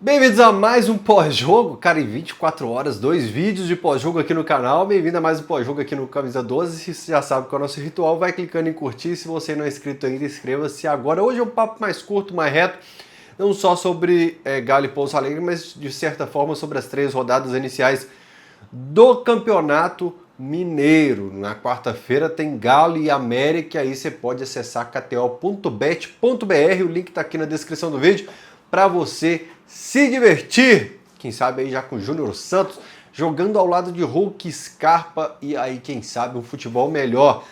Bem-vindos a mais um pós-jogo, cara, em 24 horas, 2 vídeos de pós-jogo aqui no canal. Bem-vindo a mais um pós-jogo aqui no Camisa 12. Se você já sabe qual é o nosso ritual, vai clicando em curtir. Se você não é inscrito ainda, inscreva-se agora. Hoje é um papo mais curto, mais reto, não só sobre Galo e Pouso Alegre, mas de certa forma sobre as 3 rodadas iniciais do Campeonato Mineiro. Na quarta-feira tem Galo e América, aí você pode acessar kto.bet.br, o link está aqui na descrição do vídeo, para você se divertir. Quem sabe aí já com o Júnior Santos jogando ao lado de Hulk, Scarpa e aí quem sabe um futebol melhor.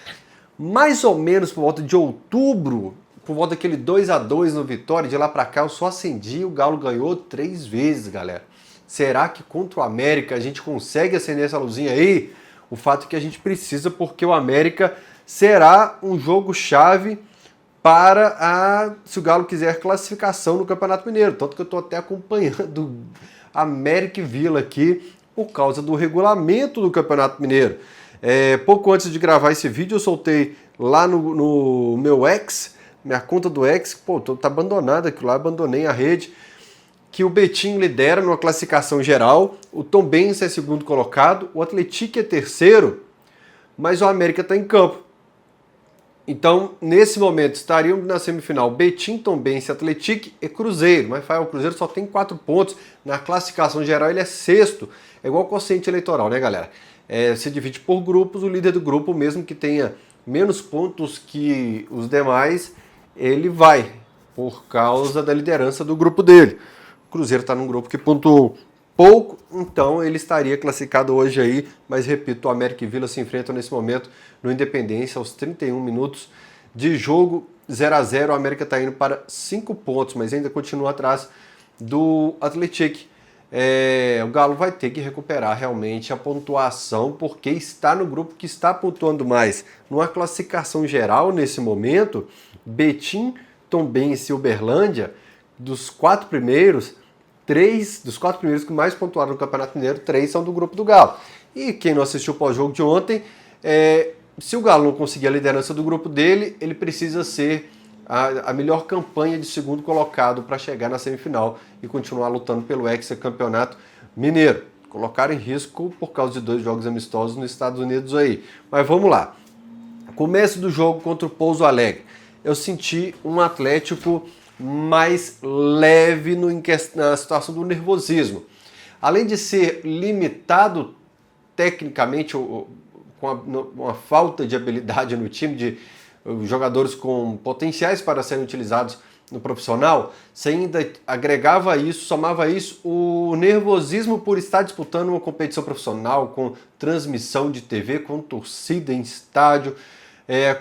Mais ou menos por volta de outubro, por volta daquele 2-2 no Vitória, de lá para cá eu só acendi, o Galo ganhou 3 vezes, galera. Será que contra o América a gente consegue acender essa luzinha aí? O fato é que a gente precisa, porque o América será um jogo-chave para se o Galo quiser classificação no Campeonato Mineiro. Tanto que eu estou até acompanhando América e Vila aqui por causa do regulamento do Campeonato Mineiro. Pouco antes de gravar esse vídeo eu soltei lá no meu X, minha conta do X, tá abandonada aquilo lá, abandonei a rede, que o Betim lidera numa classificação geral, o Tombense é segundo colocado, o Atlético é terceiro, mas o América está em campo. Então, nesse momento, estariam na semifinal Betim, Tombense, Atlético e Cruzeiro. Mas o Cruzeiro só tem 4 pontos. Na classificação geral, ele é sexto. É igual ao quociente eleitoral, né, galera? Se divide por grupos, o líder do grupo, mesmo que tenha menos pontos que os demais, ele vai, por causa da liderança do grupo dele. O Cruzeiro está num grupo que pontuou pouco, então ele estaria classificado hoje aí, mas repito, o América e Vila se enfrentam nesse momento no Independência, aos 31 minutos de jogo, 0-0, o América está indo para 5 pontos, mas ainda continua atrás do Atlético. O Galo vai ter que recuperar realmente a pontuação, porque está no grupo que está pontuando mais. Numa classificação geral, nesse momento, Betim, Tombense e Uberlândia, dos 4 primeiros, 3 dos 4 primeiros que mais pontuaram no Campeonato Mineiro, 3 são do grupo do Galo. E quem não assistiu o pós-jogo de ontem, se o Galo não conseguir a liderança do grupo dele, ele precisa ser a melhor campanha de segundo colocado para chegar na semifinal e continuar lutando pelo hexacampeonato mineiro. Colocar em risco por causa de 2 jogos amistosos nos Estados Unidos aí. Mas vamos lá. Começo do jogo contra o Pouso Alegre. Eu senti um Atlético mais leve na situação do nervosismo. Além de ser limitado tecnicamente, com uma falta de habilidade no time, de jogadores com potenciais para serem utilizados no profissional, você ainda agregava isso, somava isso, o nervosismo por estar disputando uma competição profissional, com transmissão de TV, com torcida em estádio,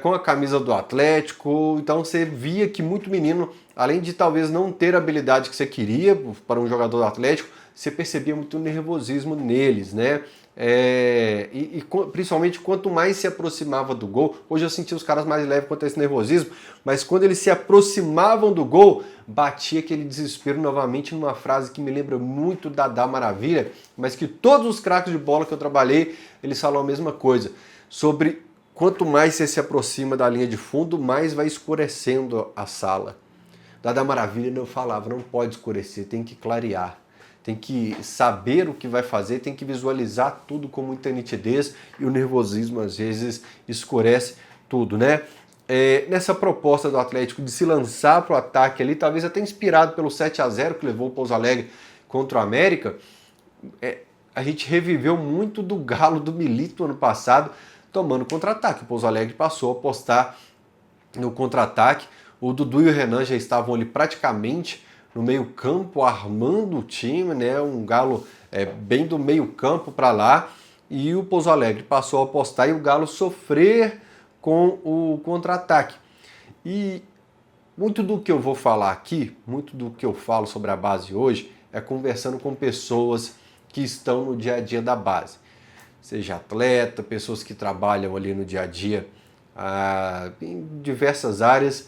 com a camisa do Atlético. Então você via que muito menino, além de talvez não ter a habilidade que você queria para um jogador do Atlético, você percebia muito nervosismo neles, né? Principalmente quanto mais se aproximava do gol. Hoje eu senti os caras mais leves quanto a esse nervosismo, mas quando eles se aproximavam do gol, batia aquele desespero novamente, numa frase que me lembra muito da Maravilha, mas que todos os craques de bola que eu trabalhei, eles falam a mesma coisa, sobre quanto mais você se aproxima da linha de fundo, mais vai escurecendo a sala. Da Maravilha não falava, não pode escurecer, tem que clarear. Tem que saber o que vai fazer, tem que visualizar tudo com muita nitidez, e o nervosismo às vezes escurece tudo, né? Nessa proposta do Atlético de se lançar para o ataque ali, talvez até inspirado pelo 7-0 que levou o Pouso Alegre contra o América, a gente reviveu muito do Galo do Milito ano passado, tomando contra-ataque. O Pouso Alegre passou a apostar no contra-ataque, o Dudu e o Renan já estavam ali praticamente no meio-campo, armando o time, né? Um Galo bem do meio-campo para lá, e o Pouso Alegre passou a apostar e o Galo sofrer com o contra-ataque. E muito do que eu vou falar aqui, muito do que eu falo sobre a base hoje, é conversando com pessoas que estão no dia a dia da base. Seja atleta, pessoas que trabalham ali no dia a dia em diversas áreas.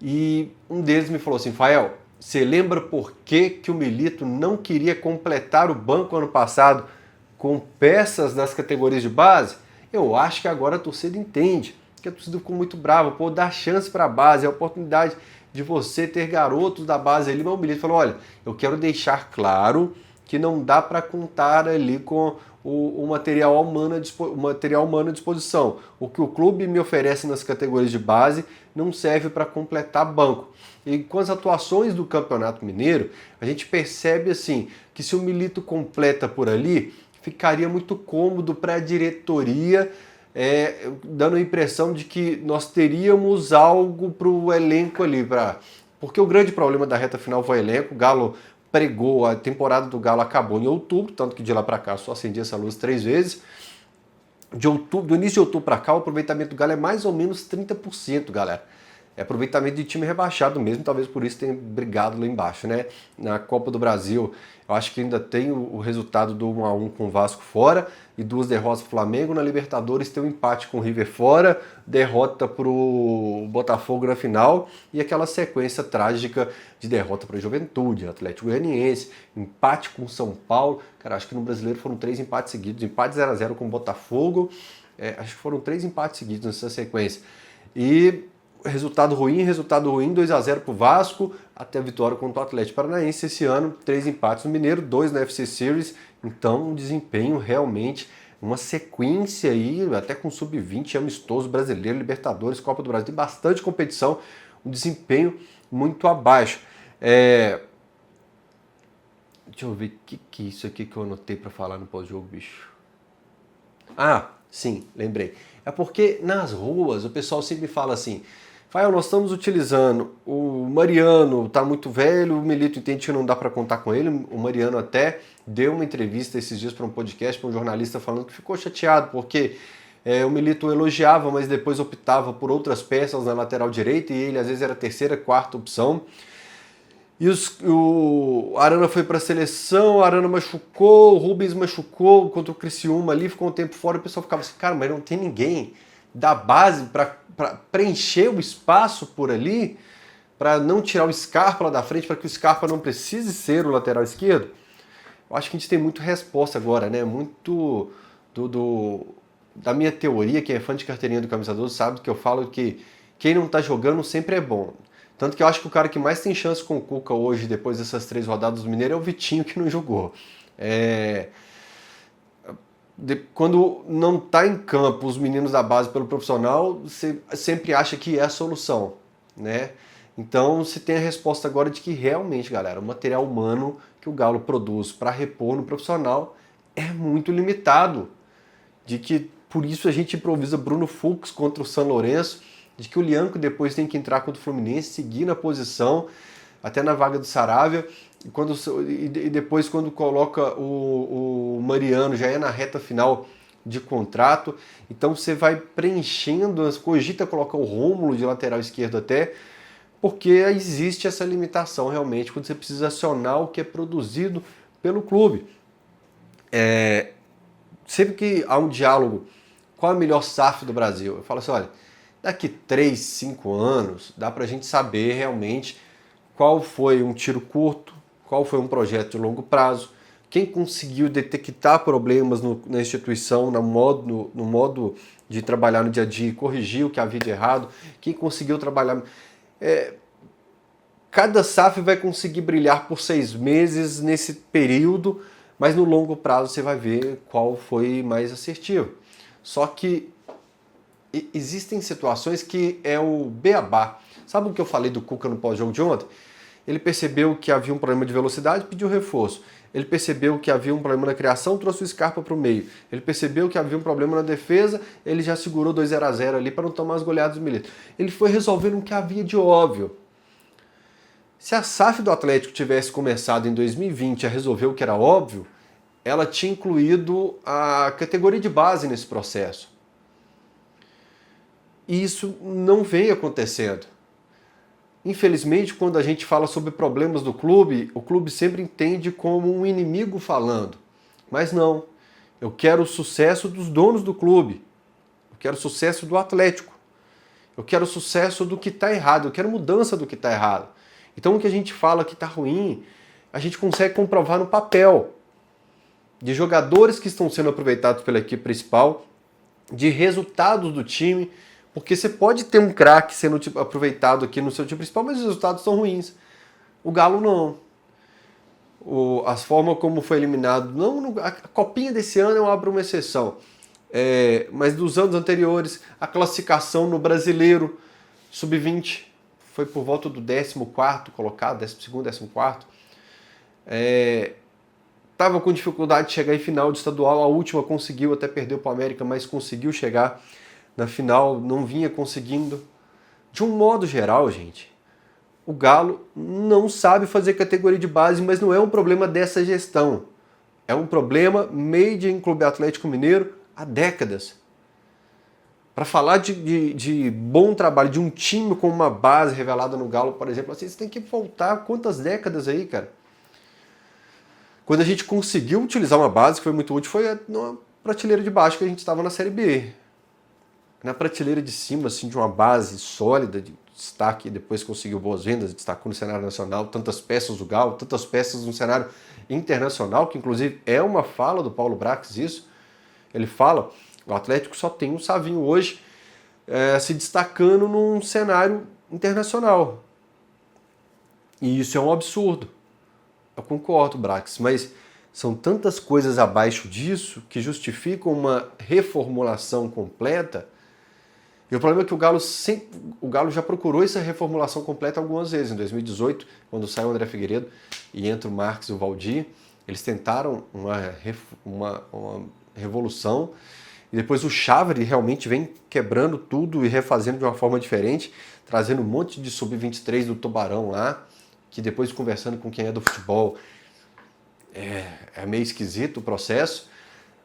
E um deles me falou assim: Fael, você lembra por que o Milito não queria completar o banco ano passado com peças das categorias de base? Eu acho que agora a torcida entende, que a torcida ficou muito brava, dá chance para a base, é a oportunidade de você ter garotos da base ali, mas o Milito falou, olha, eu quero deixar claro que não dá para contar ali com o material humano à disposição. O que o clube me oferece nas categorias de base não serve para completar banco. E com as atuações do Campeonato Mineiro, a gente percebe assim que se o Milito completa por ali, ficaria muito cômodo para a diretoria, dando a impressão de que nós teríamos algo para o elenco ali. Porque o grande problema da reta final foi o elenco. O Galo pregou, a temporada do Galo acabou em outubro, tanto que de lá para cá só acendi essa luz 3 vezes. Do início de outubro para cá, o aproveitamento do Galo é mais ou menos 30%, galera. É aproveitamento de time rebaixado mesmo, talvez por isso tenha brigado lá embaixo, né? Na Copa do Brasil, eu acho que ainda tem o resultado do 1-1 com o Vasco fora e 2 derrotas pro Flamengo. Na Libertadores tem um empate com o River fora, derrota pro Botafogo na final e aquela sequência trágica de derrota para Juventude, Atlético Goianiense, empate com São Paulo. Cara, acho que no Brasileiro foram 3 empates seguidos, empate 0-0 com o Botafogo, acho que foram 3 empates seguidos nessa sequência. E resultado ruim, 2-0 pro Vasco, até a vitória contra o Atlético Paranaense esse ano, 3 empates no Mineiro, 2 na FC Series, então um desempenho realmente, uma sequência aí, até com sub-20, amistoso, brasileiro, Libertadores, Copa do Brasil, tem bastante competição, um desempenho muito abaixo. Deixa eu ver o que é isso aqui que eu anotei para falar no pós-jogo, bicho. Ah, sim, lembrei. É porque nas ruas o pessoal sempre fala assim, Fael, nós estamos utilizando, o Mariano está muito velho, o Milito entende que não dá para contar com ele, o Mariano até deu uma entrevista esses dias para um podcast, para um jornalista falando que ficou chateado, porque o Milito elogiava, mas depois optava por outras peças na lateral direita, e ele às vezes era a terceira, quarta opção. E o Arana foi para a seleção, o Arana machucou, o Rubens machucou contra o Criciúma ali, ficou um tempo fora, o pessoal ficava assim, cara, mas não tem ninguém da base para preencher o espaço por ali, para não tirar o Scarpa lá da frente, para que o Scarpa não precise ser o lateral esquerdo. Eu acho que a gente tem muito resposta agora, né? Muito da minha teoria, quem é fã de carteirinha do Camisa 12 sabe que eu falo que quem não está jogando sempre é bom. Tanto que eu acho que o cara que mais tem chance com o Cuca hoje, depois dessas 3 rodadas do Mineiro, é o Vitinho, que não jogou. Quando não está em campo os meninos da base pelo profissional, você sempre acha que é a solução, né? Então você tem a resposta agora de que realmente, galera, o material humano que o Galo produz para repor no profissional é muito limitado. De que por isso a gente improvisa Bruno Fux contra o São Lourenço, de que o Lianco depois tem que entrar contra o Fluminense, seguir na posição, até na vaga do Saravia, e depois quando coloca o Mariano, já é na reta final de contrato, então você vai preenchendo, cogita colocar o Rômulo de lateral esquerdo até, porque existe essa limitação realmente, quando você precisa acionar o que é produzido pelo clube. Sempre que há um diálogo, qual é a melhor SAF do Brasil? Eu falo assim, olha, daqui 3, 5 anos, dá pra gente saber realmente qual foi um tiro curto, qual foi um projeto de longo prazo, quem conseguiu detectar problemas na instituição, no modo de trabalhar no dia a dia e corrigir o que havia de errado, quem conseguiu trabalhar... Cada SAF vai conseguir brilhar por 6 meses nesse período, mas no longo prazo você vai ver qual foi mais assertivo. Só que existem situações que é o beabá. Sabe o que eu falei do Cuca no pós-jogo de ontem? Ele percebeu que havia um problema de velocidade, pediu reforço. Ele percebeu que havia um problema na criação, trouxe o Scarpa para o meio. Ele percebeu que havia um problema na defesa, ele já segurou 2-0 ali para não tomar as goleadas do Milito. Ele foi resolvendo o que havia de óbvio. Se a SAF do Atlético tivesse começado em 2020 a resolver o que era óbvio, ela tinha incluído a categoria de base nesse processo. E isso não vem acontecendo. Infelizmente, quando a gente fala sobre problemas do clube, o clube sempre entende como um inimigo falando. Mas não. Eu quero o sucesso dos donos do clube. Eu quero o sucesso do Atlético. Eu quero o sucesso do que está errado. Eu quero mudança do que está errado. Então o que a gente fala que está ruim, a gente consegue comprovar no papel. De jogadores que estão sendo aproveitados pela equipe principal, de resultados do time, Porque você pode ter um craque sendo aproveitado aqui no seu time principal, mas os resultados são ruins. O Galo não. A forma como foi eliminado, não, a copinha desse ano eu abro uma exceção. Mas dos anos anteriores, a classificação no Brasileiro Sub-20 foi por volta do 14º colocado, 12º, 14º. Estava com dificuldade de chegar em final de estadual, a última conseguiu, até perdeu para o América, mas conseguiu chegar na final, não vinha conseguindo. De um modo geral, gente, o Galo não sabe fazer categoria de base, mas não é um problema dessa gestão. É um problema made in Clube Atlético Mineiro há décadas. Para falar de bom trabalho, de um time com uma base revelada no Galo, por exemplo, assim, você tem que voltar quantas décadas aí, cara? Quando a gente conseguiu utilizar uma base que foi muito útil, foi na prateleira de baixo que a gente estava na Série B. Na prateleira de cima, assim, de uma base sólida, de destaque, depois conseguiu boas vendas, destacou no cenário nacional, tantas peças do Galo, tantas peças no cenário internacional, que inclusive é uma fala do Paulo Brax isso. Ele fala, o Atlético só tem um Savinho hoje se destacando num cenário internacional. E isso é um absurdo. Eu concordo, Brax, mas são tantas coisas abaixo disso que justificam uma reformulação completa. E o problema é que o Galo já procurou essa reformulação completa algumas vezes. Em 2018, quando sai o André Figueiredo e entra o Marques e o Valdir, eles tentaram uma revolução. E depois o Chávere realmente vem quebrando tudo e refazendo de uma forma diferente, trazendo um monte de sub-23 do Tubarão lá, que depois conversando com quem é do futebol é meio esquisito o processo.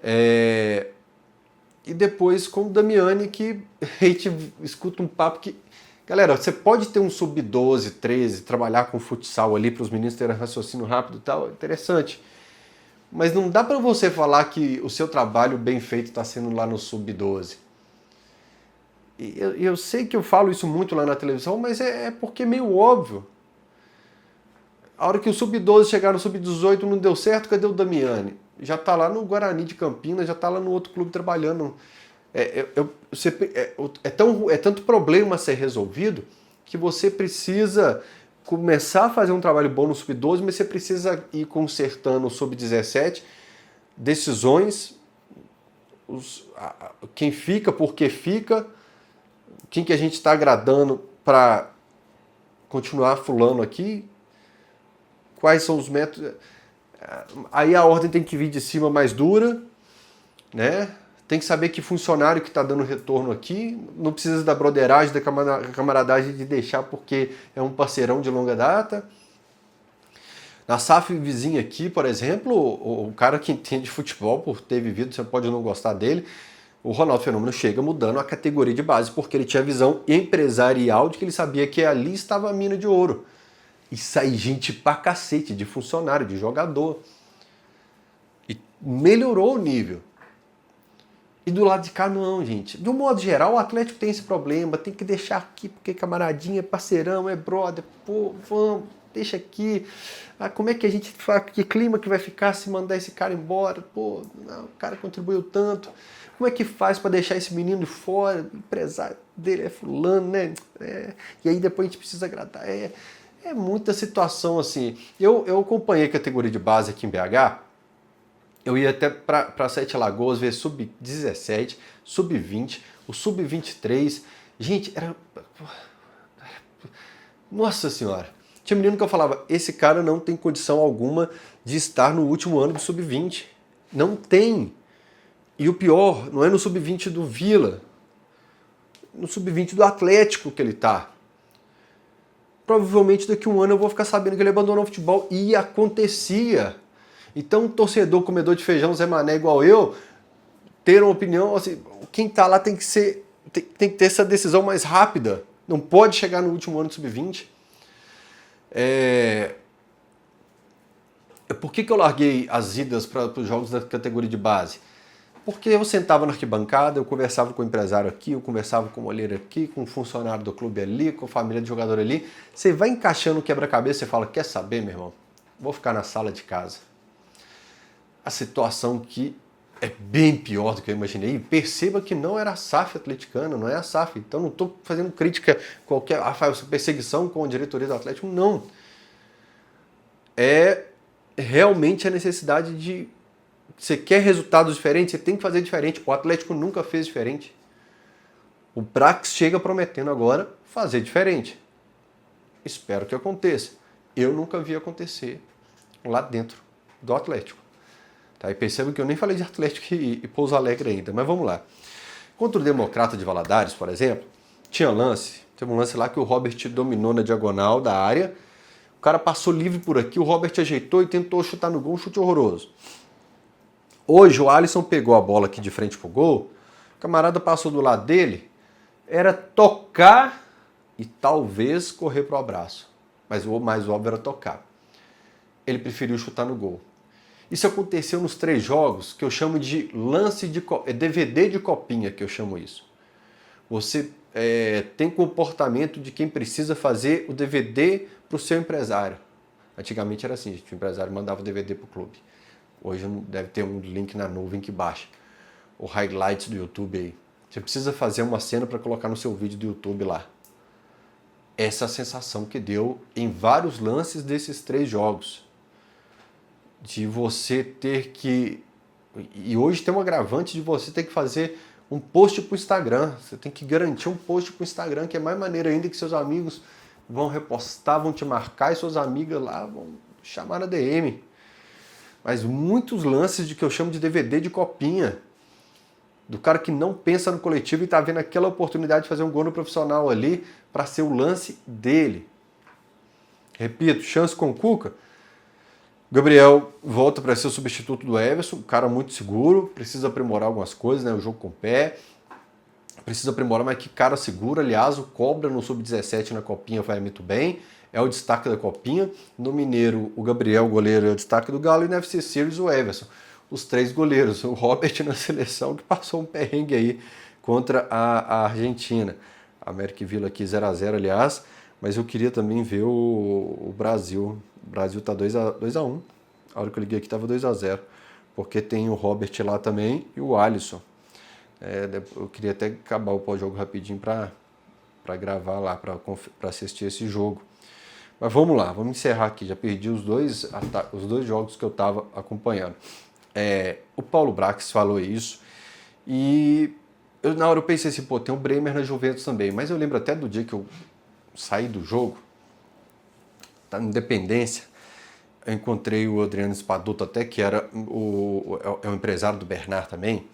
E depois com o Damiani, que a gente escuta um papo que... Galera, você pode ter um sub-12, 13, trabalhar com futsal ali para os meninos terem raciocínio rápido e tal, interessante. Mas não dá para você falar que o seu trabalho bem feito está sendo lá no sub-12. E eu sei que eu falo isso muito lá na televisão, mas é porque é meio óbvio. A hora que o sub-12 chegar no sub-18 não deu certo, cadê o Damiani? Já está lá no Guarani de Campinas, já está lá no outro clube trabalhando. É tanto problema a ser resolvido que você precisa começar a fazer um trabalho bom no sub-12, mas você precisa ir consertando o sub-17, decisões, quem fica, por que fica, quem que a gente está agradando para continuar fulano aqui, quais são os métodos. Aí a ordem tem que vir de cima mais dura, né? Tem que saber que funcionário que está dando retorno aqui, não precisa da broderagem, da camaradagem de deixar porque é um parceirão de longa data. Na SAF vizinha aqui, por exemplo, o cara que entende futebol, por ter vivido, você pode não gostar dele, o Ronaldo Fenômeno chega mudando a categoria de base, porque ele tinha visão empresarial de que ele sabia que ali estava a mina de ouro. E sai gente pra cacete, de funcionário, de jogador. E melhorou o nível. E do lado de cá não, gente. De um modo geral, o Atlético tem esse problema, tem que deixar aqui, porque camaradinha, parceirão, é brother, pô, vamos, deixa aqui. Como é que a gente faz, que clima que vai ficar se mandar esse cara embora? Pô, não, o cara contribuiu tanto. Como é que faz para deixar esse menino fora? O empresário dele é fulano, né? E aí depois a gente precisa agradar. É muita situação assim. Eu acompanhei a categoria de base aqui em BH. Eu ia até para Sete Lagoas ver sub-17, sub-20, o sub-23. Gente, era... Nossa Senhora. Tinha menino que eu falava, esse cara não tem condição alguma de estar no último ano do sub-20. Não tem. E o pior, não é no sub-20 do Vila. No sub-20 do Atlético que ele tá. Provavelmente daqui a um ano eu vou ficar sabendo que ele abandonou o futebol. E acontecia. Então, um torcedor, comedor de feijão, Zé Mané igual eu, ter uma opinião, assim, quem tá lá tem que ter essa decisão mais rápida. Não pode chegar no último ano do sub-20. Por que eu larguei as idas para os jogos da categoria de base? Porque eu sentava na arquibancada, eu conversava com o empresário aqui, eu conversava com o olheiro aqui, com o funcionário do clube ali, com a família de jogador ali. Você vai encaixando o quebra-cabeça e fala, quer saber, meu irmão? Vou ficar na sala de casa. A situação que é bem pior do que eu imaginei. E perceba que não era a SAF atleticana, não é a SAF. Então não estou fazendo crítica qualquer, perseguição com a diretoria do Atlético, não. É realmente a necessidade de... Você quer resultados diferentes, você tem que fazer diferente. O Atlético nunca fez diferente. O Brax chega prometendo agora fazer diferente. Espero que aconteça. Eu nunca vi acontecer lá dentro do Atlético. Tá? E perceba que eu nem falei de Atlético e Pouso Alegre ainda, mas vamos lá. Contra o Democrata de Valadares, por exemplo, tinha lance. Teve um lance lá que o Robert dominou na diagonal da área. O cara passou livre por aqui, o Robert ajeitou e tentou chutar no gol, um chute horroroso. Hoje o Alisson pegou a bola aqui de frente pro gol, o camarada passou do lado dele, era tocar e talvez correr pro abraço. Mas o mais óbvio era tocar. Ele preferiu chutar no gol. Isso aconteceu nos 3 jogos que eu chamo de lance de DVD de copinha, que eu chamo isso. Você tem comportamento de quem precisa fazer o DVD para o seu empresário. Antigamente era assim, gente, o empresário mandava o DVD para o clube. Hoje deve ter um link na nuvem que baixa. O highlights do YouTube aí. Você precisa fazer uma cena para colocar no seu vídeo do YouTube lá. Essa é a sensação que deu em vários lances desses 3 jogos. De você ter que... E hoje tem um agravante de você ter que fazer um post para o Instagram. Você tem que garantir um post para o Instagram, que é mais maneiro ainda, que seus amigos vão repostar, vão te marcar e suas amigas lá vão chamar na DM. Mas muitos lances de que eu chamo de DVD de copinha. Do cara que não pensa no coletivo e está vendo aquela oportunidade de fazer um gol no profissional ali para ser o lance dele. Repito, chance com o Cuca. Gabriel volta para ser o substituto do Everson, um cara muito seguro, precisa aprimorar algumas coisas, né? O jogo com o pé, precisa aprimorar, mas que cara seguro. Aliás, o Cobra no Sub-17 na Copinha vai muito bem, é o destaque da Copinha. No Mineiro, o Gabriel, o goleiro, é o destaque do Galo, e no FC Series, o Everson. Os 3 goleiros, o Robert na seleção, que passou um perrengue aí contra a Argentina. A América Vila aqui 0x0, aliás, mas eu queria também ver o Brasil. O Brasil tá 2x1. A hora que eu liguei aqui estava 2x0. Porque tem o Robert lá também e o Alisson. Eu queria até acabar o pós-jogo rapidinho para gravar lá, para assistir esse jogo. Mas vamos lá, vamos encerrar aqui. Já perdi os dois jogos que eu estava acompanhando. O Paulo Brax falou isso. E na hora eu pensei assim, pô, tem o Bremer na Juventus também. Mas eu lembro até do dia que eu saí do jogo, tá, Independência, eu encontrei o Adriano Espadoto até, que era o empresário do Bernard também,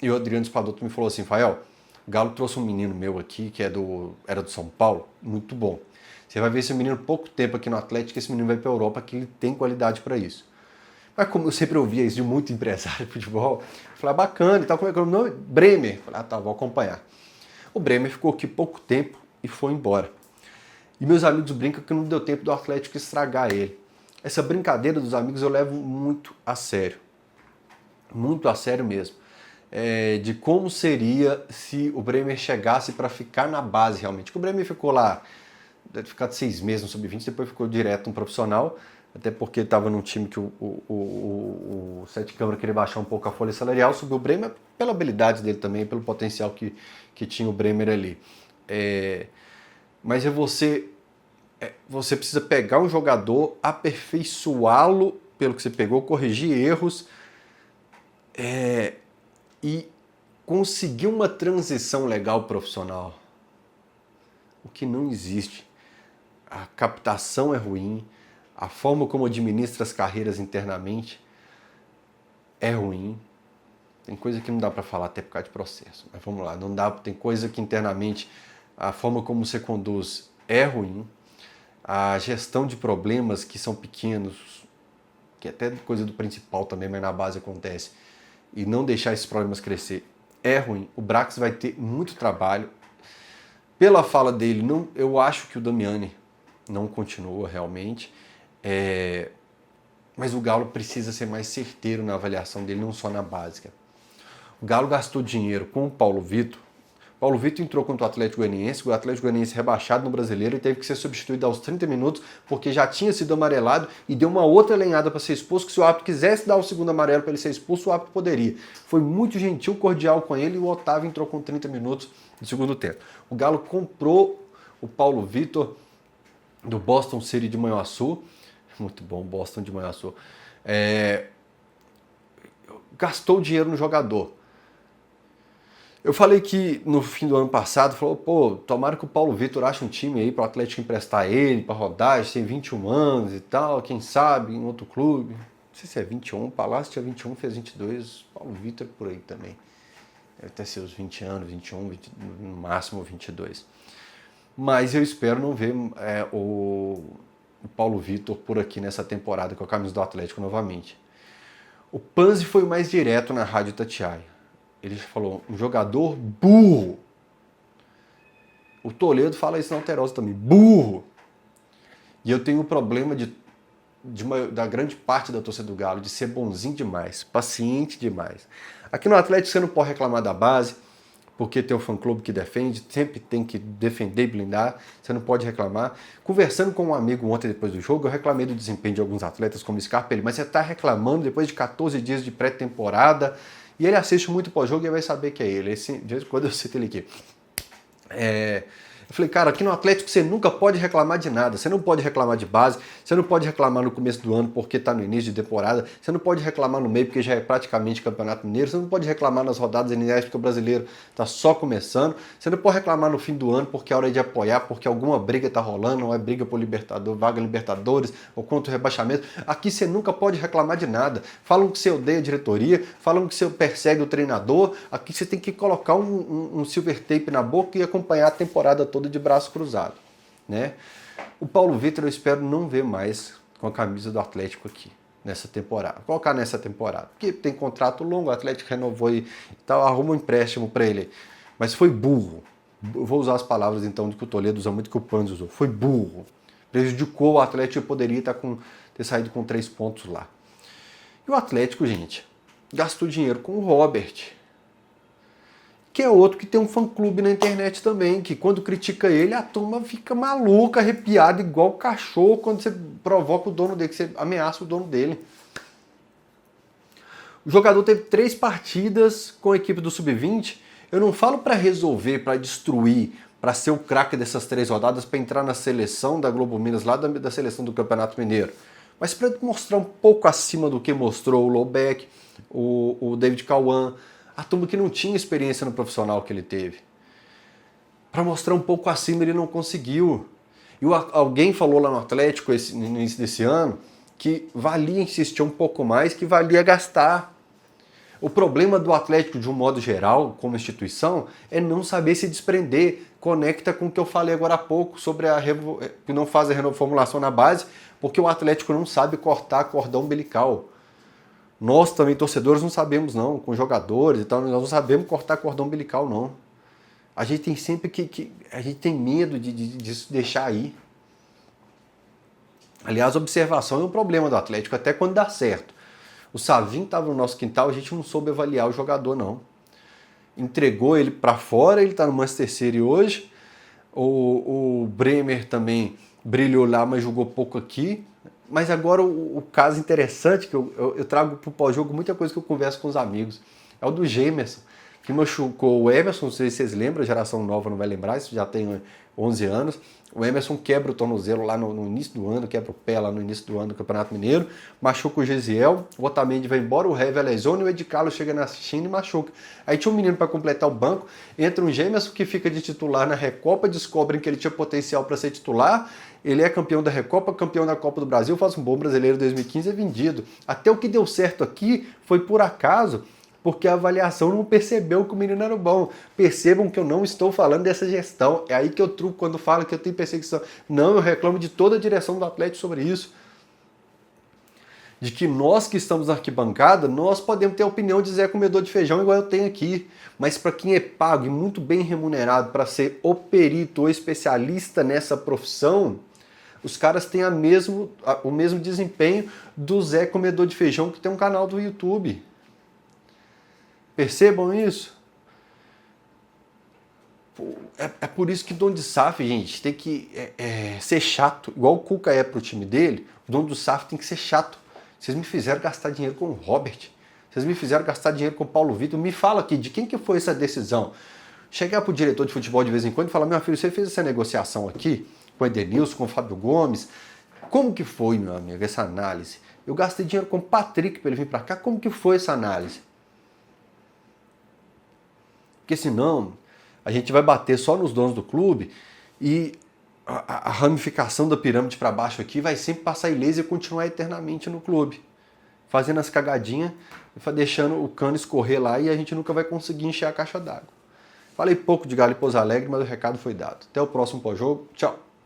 e o Adriano Espadoto me falou assim, Fael, o Galo trouxe um menino meu aqui, que era do São Paulo, muito bom. Você vai ver esse menino pouco tempo aqui no Atlético, esse menino vai para a Europa, que ele tem qualidade para isso. Mas como eu sempre ouvia isso de muito empresário de futebol, eu falei, bacana e tal, como é que é o nome? Bremer. Eu falei, tá, vou acompanhar. O Bremer ficou aqui pouco tempo e foi embora. E meus amigos brincam que não deu tempo do Atlético estragar ele. Essa brincadeira dos amigos eu levo muito a sério. Muito a sério mesmo. De como seria se o Bremer chegasse para ficar na base realmente. Porque o Bremer ficou lá, deve ficar 6 meses no Sub-20, depois ficou direto um profissional, até porque estava num time que o Sete Câmara queria baixar um pouco a folha salarial, subiu o Bremer pela habilidade dele também, pelo potencial que tinha o Bremer ali. Mas você precisa pegar um jogador, aperfeiçoá-lo pelo que você pegou, corrigir erros e conseguir uma transição legal profissional. O que não existe. A captação é ruim, a forma como administra as carreiras internamente é ruim. Tem coisa que não dá para falar até por causa de processo. Mas vamos lá, não dá, tem coisa que internamente a forma como você conduz é ruim. A gestão de problemas que são pequenos, que é até coisa do principal também, mas na base acontece, e não deixar esses problemas crescer é ruim. O Brax vai ter muito trabalho. Pela fala dele, eu acho que o Damiani não continua realmente, mas o Galo precisa ser mais certeiro na avaliação dele, não só na básica. O Galo gastou dinheiro com o Paulo Vitor, Paulo Vitor entrou contra o Atlético Goianiense rebaixado no Brasileiro e teve que ser substituído aos 30 minutos porque já tinha sido amarelado e deu uma outra lenhada para ser expulso, que se o árbitro quisesse dar o segundo amarelo para ele ser expulso, o árbitro poderia. Foi muito gentil, cordial com ele e o Otávio entrou com 30 minutos do segundo tempo. O Galo comprou o Paulo Vitor do Boston City de Manhuaçu, muito bom, Boston de Manhuaçu, gastou dinheiro no jogador. Eu falei que no fim do ano passado, tomara que o Paulo Vitor ache um time aí para o Atlético emprestar ele, para rodagem, tem 21 anos e tal, quem sabe, em outro clube. Não sei se é 21, o Palácio tinha 21, fez 22, Paulo Vitor por aí também. Deve ter seus 20 anos, 21, 20, no máximo 22. Mas eu espero não ver o Paulo Vitor por aqui nessa temporada com a camisa do Atlético novamente. O Panzi foi o mais direto na Rádio Itatiaia. Ele falou, um jogador burro. O Toledo fala isso na Alterosa também, burro. E eu tenho o problema da grande parte da torcida do Galo, de ser bonzinho demais, paciente demais. Aqui no Atlético você não pode reclamar da base, porque tem o fã-clube que defende, sempre tem que defender e blindar, você não pode reclamar. Conversando com um amigo ontem depois do jogo, eu reclamei do desempenho de alguns atletas como Scarpa, mas você está reclamando depois de 14 dias de pré-temporada. E ele assiste muito pós-jogo e vai saber que é ele. Quando eu cito ele aqui. Eu falei, cara, aqui no Atlético você nunca pode reclamar de nada. Você não pode reclamar de base, você não pode reclamar no começo do ano porque está no início de temporada, você não pode reclamar no meio porque já é praticamente Campeonato Mineiro, você não pode reclamar nas rodadas iniciais porque o brasileiro está só começando, você não pode reclamar no fim do ano porque é hora de apoiar, porque alguma briga está rolando, ou é briga por vaga Libertadores, ou contra o rebaixamento. Aqui você nunca pode reclamar de nada. Falam que você odeia a diretoria, falam que você persegue o treinador, aqui você tem que colocar um silver tape na boca e acompanhar a temporada toda de braço cruzado, né? O Paulo Vitor eu espero não ver mais com a camisa do Atlético aqui nessa temporada. Colocar nessa temporada, porque tem contrato longo, o Atlético renovou e tal, arruma um empréstimo para ele. Mas foi burro. Eu vou usar as palavras então de que o Toledo usa muito, que o Panzi usou. Foi burro. Prejudicou o Atlético e poderia ter saído com 3 pontos lá. E o Atlético, gente, gastou dinheiro com o Robert, que é outro que tem um fã-clube na internet também, que quando critica ele, a turma fica maluca, arrepiada, igual cachorro, quando você provoca o dono dele, que você ameaça o dono dele. O jogador teve 3 partidas com a equipe do Sub-20, eu não falo para resolver, para destruir, para ser o craque dessas 3 rodadas, para entrar na seleção da Globo Minas, lá da seleção do Campeonato Mineiro, mas para mostrar um pouco acima do que mostrou o Lobeck, o David Cauã, a turma que não tinha experiência no profissional que ele teve. Para mostrar um pouco acima, ele não conseguiu. E alguém falou lá no Atlético, no início desse ano, que valia insistir um pouco mais, que valia gastar. O problema do Atlético, de um modo geral, como instituição, é não saber se desprender. Conecta com o que eu falei agora há pouco, sobre que não faz a reformulação na base, porque o Atlético não sabe cortar cordão umbilical. Nós também, torcedores, não sabemos não, com jogadores e tal, nós não sabemos cortar cordão umbilical não. A gente tem sempre a gente tem medo disso deixar aí. Aliás, a observação é um problema do Atlético, até quando dá certo. O Savinho estava no nosso quintal, a gente não soube avaliar o jogador não. Entregou ele para fora, ele está no Manchester City hoje. O Bremer também brilhou lá, mas jogou pouco aqui. Mas agora o caso interessante, que eu trago para o pós-jogo muita coisa que eu converso com os amigos, é o do Gemerson, que machucou o Emerson, não sei se vocês lembram, a geração nova não vai lembrar, isso já tem 11 anos. O Emerson quebra o tornozelo lá no início do ano, quebra o pé lá no início do ano do Campeonato Mineiro, machuca o Gesiel, o Otamendi vai embora, o Hever lesiona e o Ed Carlos chega na China e machuca. Aí tinha um menino para completar o banco, entra um Gemerson que fica de titular na Recopa, descobrem que ele tinha potencial para ser titular, ele é campeão da Recopa, campeão da Copa do Brasil, faz um bom Brasileiro 2015, é vendido. Até o que deu certo aqui foi por acaso, porque a avaliação não percebeu que o menino era bom. Percebam que eu não estou falando dessa gestão. É aí que eu truco quando falo que eu tenho perseguição. Não, eu reclamo de toda a direção do Atlético sobre isso. De que nós que estamos na arquibancada, nós podemos ter a opinião de Zé Comedor de Feijão igual eu tenho aqui. Mas para quem é pago e muito bem remunerado para ser o perito ou especialista nessa profissão, os caras têm o mesmo desempenho do Zé Comedor de Feijão que tem um canal do YouTube. Percebam isso? É por isso que dono de SAF, gente, tem que ser chato. Igual o Cuca é pro time dele, o dono do SAF tem que ser chato. Vocês me fizeram gastar dinheiro com o Robert. Vocês me fizeram gastar dinheiro com o Paulo Vitor. Me fala aqui, de quem que foi essa decisão? Chegar pro diretor de futebol de vez em quando e falar, meu filho, você fez essa negociação aqui com o Edenilson, com o Fábio Gomes. Como que foi, meu amigo, essa análise? Eu gastei dinheiro com o Patrick para ele vir para cá. Como que foi essa análise? Porque senão a gente vai bater só nos donos do clube e a ramificação da pirâmide para baixo aqui vai sempre passar ilesa e continuar eternamente no clube. Fazendo as cagadinhas, deixando o cano escorrer lá e a gente nunca vai conseguir encher a caixa d'água. Falei pouco de Galo e Pouso Alegre, mas o recado foi dado. Até o próximo pós-jogo. Tchau!